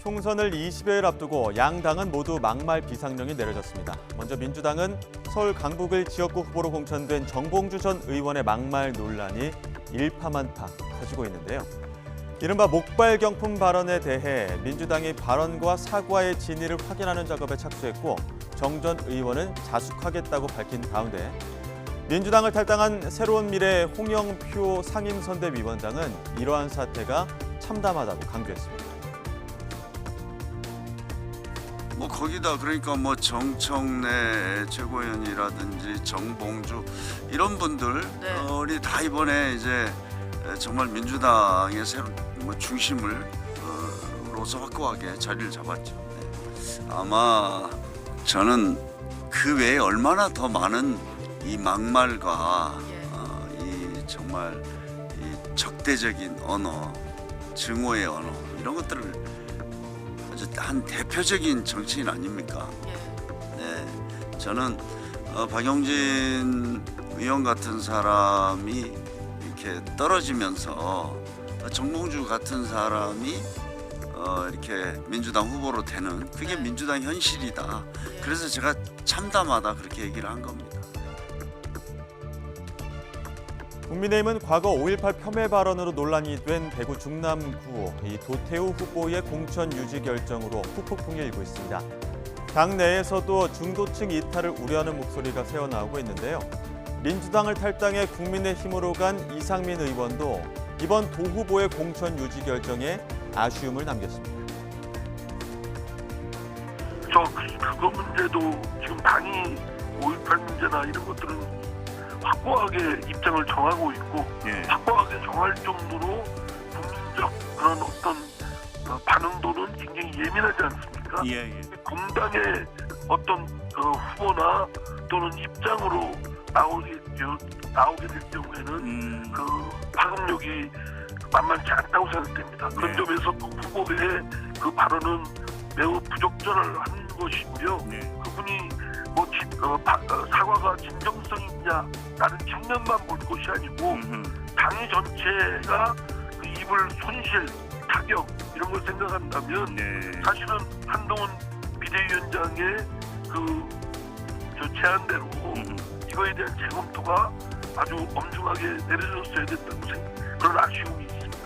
총선을 20여일 앞두고 양당은 모두 막말 비상령이 내려졌습니다. 먼저 민주당은 서울 강북을 지역구 후보로 공천된 정봉주 전 의원의 막말 논란이 일파만파 커지고 있는데요. 이른바 목발 경품 발언에 대해 민주당이 발언과 사과의 진위를 확인하는 작업에 착수했고 정 전 의원은 자숙하겠다고 밝힌 가운데 민주당을 탈당한 새로운 미래 홍영표 상임선대위원장은 이러한 사태가 참담하다고 강조했습니다. 거기다 그러니까 정청래 최고위원이라든지 정봉주 이런 분들이 다 이번에 이제 정말 민주당의 새로운 중심으로서 확고하게 자리를 잡았죠. 네. 아마 저는 그 외에 얼마나 더 많은 이 막말과 이 정말 이 적대적인 언어, 증오의 언어 이런 것들을 아주 한 대표적인 정치인 아닙니까? 네, 저는 박용진 의원 같은 사람이 이렇게 떨어지면서 정봉주 같은 사람이 이렇게 민주당 후보로 되는 그게 민주당 현실이다. 그래서 제가 참담하다 그렇게 얘기를 한 겁니다. 국민의힘은 과거 5.18 폄훼 발언으로 논란이 된 대구 중남 9호 이 도태우 후보의 공천 유지 결정으로 후폭풍이 일고 있습니다. 당 내에서도 중도층 이탈을 우려하는 목소리가 새어나오고 있는데요. 민주당을 탈당해 국민의힘으로 간 이상민 의원도 이번 도 후보의 공천 유지 결정에 아쉬움을 남겼습니다. 그거 문제도 지금 당이 5.18 문제나 이런 것들은 확고하게 입장을 정하고 있고 확고하게 정할 정도로 국민적 그런 어떤 반응도는 굉장히 예민하지 않습니까? 공당의 어떤 후보나 또는 입장으로 나오게 될 경우에는 그 파급력이 만만치 않다고 생각됩니다. 그런 점에서 후보의 그 발언은 매우 부적절한 것이고요. 그분이 사과가 진정성이 있냐라는 측면만 볼 것이 아니고 당의 전체가 그 입을 손실, 타격 이런 걸 생각한다면 사실은 한동훈 비대위원장의 저 제안대로 이거에 대한 재검토가 아주 엄중하게 내려졌어야 됐다고 그런 아쉬움이 있습니다.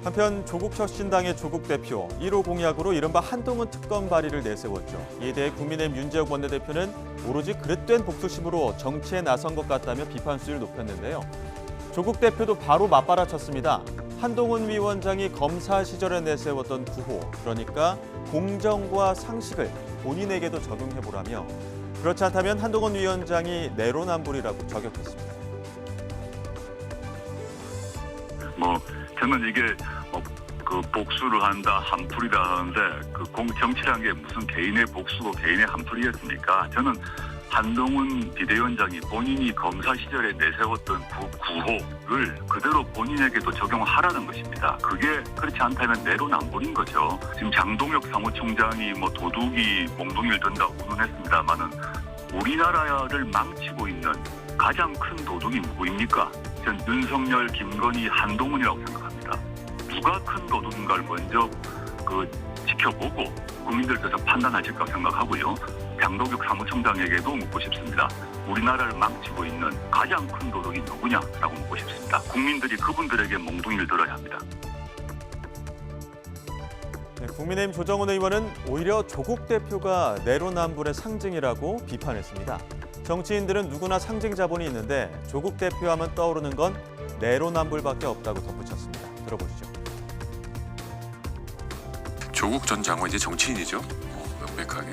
한편 조국혁신당의 조국 대표 1호 공약으로 이른바 한동훈 특검 발의를 내세웠죠. 이에 대해 국민의힘 윤재욱 원내대표는 오로지 그릇된 복수심으로 정치에 나선 것 같다며 비판 수위를 높였는데요. 조국 대표도 바로 맞받아쳤습니다. 한동훈 위원장이 검사 시절에 내세웠던 구호, 그러니까 공정과 상식을 본인에게도 적용해보라며 그렇지 않다면 한동훈 위원장이 내로남불이라고 저격했습니다. 저는 이게 그 복수를 한다, 한풀이다 하는데 정치라는 게 무슨 개인의 복수고 개인의 한풀이겠습니까? 저는 한동훈 비대위원장이 본인이 검사 시절에 내세웠던 구호를 그대로 본인에게도 적용하라는 것입니다. 그게 그렇지 않다면 내로남불인 거죠. 지금 장동혁 사무총장이 도둑이 몽둥이를 든다고 운운했습니다마는 우리나라를 망치고 있는 가장 큰 도둑이 누구입니까? 전 윤석열, 김건희, 한동훈이라고 생각합니다. 누가 큰 도둑인가를 먼저 지켜보고 국민들께서 판단하실까 생각하고요. 장동혁 사무총장에게도 묻고 싶습니다. 우리나라를 망치고 있는 가장 큰 도둑이 누구냐라고 묻고 싶습니다. 국민들이 그분들에게 몽둥이를 들어야 합니다. 국민의힘 조정훈 의원은 오히려 조국 대표가 내로남불의 상징이라고 비판했습니다. 정치인들은 누구나 상징 자본이 있는데 조국 대표하면 떠오르는 건 내로남불밖에 없다고 덧붙였습니다. 들어보시죠. 조국 전 장관 이제 정치인이죠. 명백하게.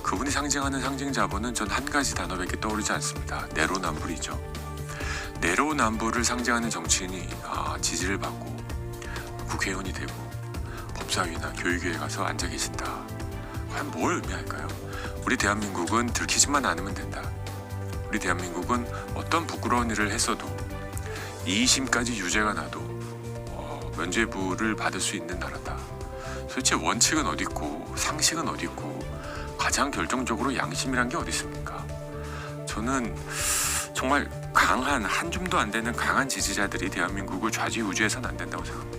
그분이 상징하는 상징 자본은 전 한 가지 단어밖에 떠오르지 않습니다. 내로남불이죠. 내로남불을 상징하는 정치인이 지지를 받고 국회의원이 되고 법사위나 교육위에 가서 앉아 계신다. 과연 뭘 의미할까요? 우리 대한민국은 들키지만 않으면 된다. 우리 대한민국은 어떤 부끄러운 일을 했어도 2심까지 유죄가 나도 면죄부를 받을 수 있는 나라다. 도대체 원칙은 어디 있고 상식은 어디 있고 가장 결정적으로 양심이란 게 어디 있습니까? 저는 정말 강한 한 줌도 안 되는 강한 지지자들이 대한민국을 좌지우지해서는 안 된다고 생각합니다.